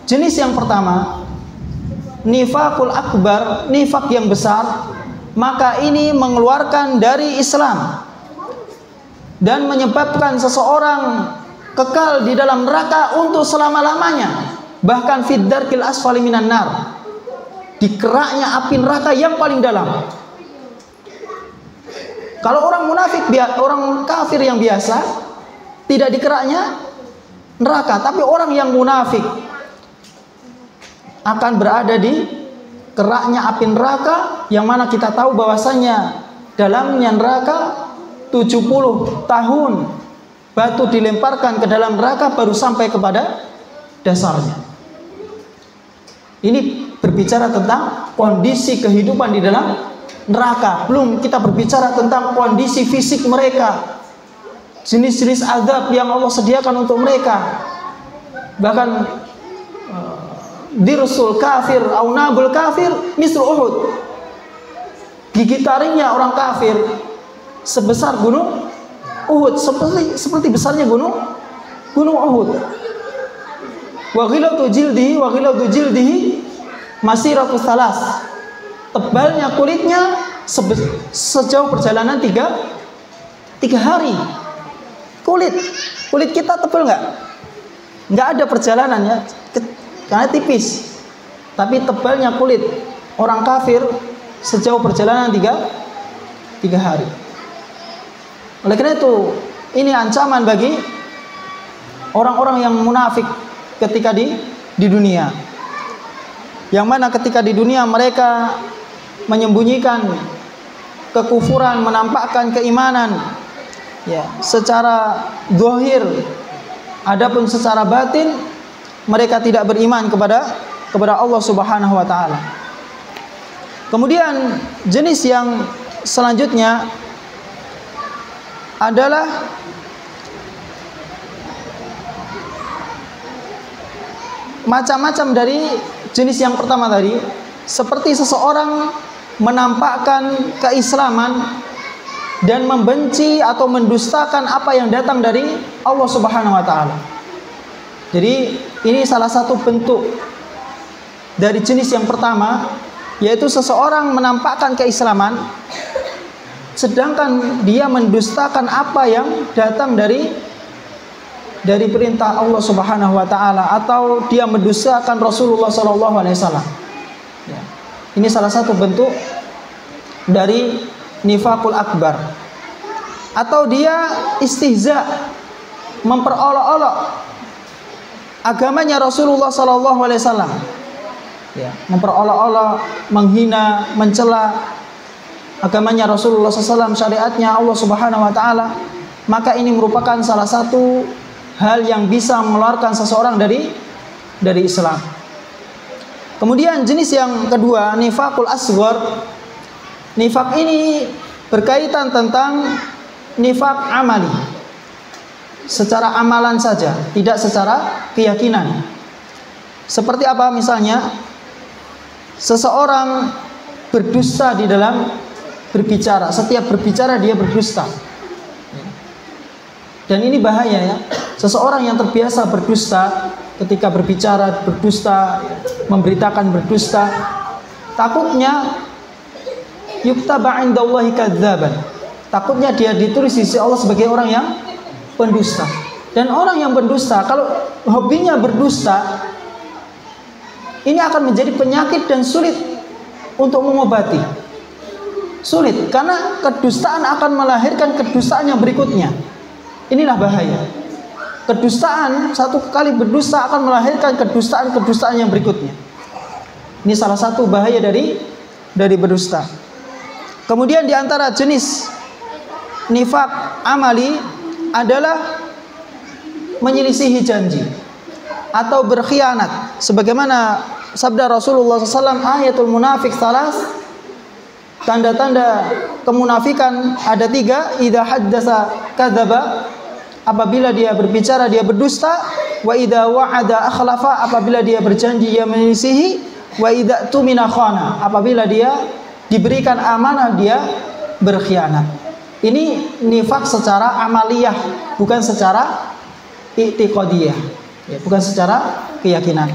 jenis yang pertama, nifakul akbar, nifak yang besar, maka ini mengeluarkan dari Islam dan menyebabkan seseorang kekal di dalam neraka untuk selama-lamanya, bahkan fid darkil asfali minan nar, di keraknya api neraka yang paling dalam. Kalau orang munafik, orang kafir yang biasa, tidak di keraknya neraka, tapi orang yang munafik akan berada di keraknya api neraka, yang mana kita tahu bahwasanya dalamnya neraka 70 tahun batu dilemparkan ke dalam neraka baru sampai kepada dasarnya. Ini berbicara tentang kondisi kehidupan di dalam neraka. Belum kita berbicara tentang kondisi fisik mereka, jenis-jenis azab yang Allah sediakan untuk mereka. Bahkan dirsul kafir au nabul kafir mislu Uhud, gigi taringnya orang kafir sebesar gunung Uhud, seperti besarnya gunung Uhud. Wa ghilatu jildihi masiratu salas, tebalnya kulitnya sejauh perjalanan tiga hari. Kulit kita tebal nggak ada perjalanan ya, karena tipis. Tapi tebalnya kulit orang kafir sejauh perjalanan tiga hari. Oleh karena itu, ini ancaman bagi orang-orang yang munafik ketika di dunia. Yang mana ketika di dunia mereka menyembunyikan kekufuran, menampakkan keimanan ya secara zahir, adapun secara batin mereka tidak beriman kepada Allah Subhanahu wa taala. Kemudian jenis yang selanjutnya adalah macam-macam dari jenis yang pertama tadi, seperti seseorang menampakkan keislaman dan membenci atau mendustakan apa yang datang dari Allah Subhanahu wa taala. Jadi ini salah satu bentuk dari jenis yang pertama, yaitu seseorang menampakkan keislaman sedangkan dia mendustakan apa yang datang dari perintah Allah Subhanahu wa taala, atau dia mendustakan Rasulullah sallallahu alaihi wasallam. Ya. Ini salah satu bentuk dari nifakul akbar. Atau dia istihza, memperolok-olok agamanya Rasulullah sallallahu alaihi wasallam. Ya, memperolok-olok, menghina, mencela agamanya Rasulullah SAW, syariatnya Allah Subhanahu wa taala, maka ini merupakan salah satu hal yang bisa mengeluarkan seseorang dari Islam. Kemudian jenis yang kedua, nifakul asghar. Nifak ini berkaitan tentang nifak amali, secara amalan saja, tidak secara keyakinan. Seperti apa misalnya? Seseorang berdusta di dalam berbicara, setiap berbicara dia berdusta. Dan ini bahaya ya. Seseorang yang terbiasa berdusta, ketika berbicara berdusta, memberitakan berdusta, takutnya yuktaba indallahi kadzaban. Takutnya dia ditulis di sisi Allah sebagai orang yang pendusta. Dan orang yang pendusta, kalau hobinya berdusta, ini akan menjadi penyakit dan sulit untuk mengobati. Sulit, karena kedustaan akan melahirkan kedustaan yang berikutnya. Inilah bahaya. Kedustaan, satu kali berdusta akan melahirkan kedustaan yang berikutnya. Ini salah satu bahaya dari berdusta. Kemudian di antara jenis nifak amali adalah menyelisihi janji atau berkhianat. Sebagaimana sabda Rasulullah SAW, ayatul munafik salas, tanda-tanda kemunafikan ada 3. Idza haddasa kadzaba, apabila dia berbicara dia berdusta. Wa idza wa'ada akhlafa, apabila dia berjanji dia menyelisihi. Wa idza tumina khana, apabila dia diberikan amanah dia berkhianat. Ini nifak secara amaliyah, bukan secara i'tiqadiyah, ya, bukan secara keyakinan.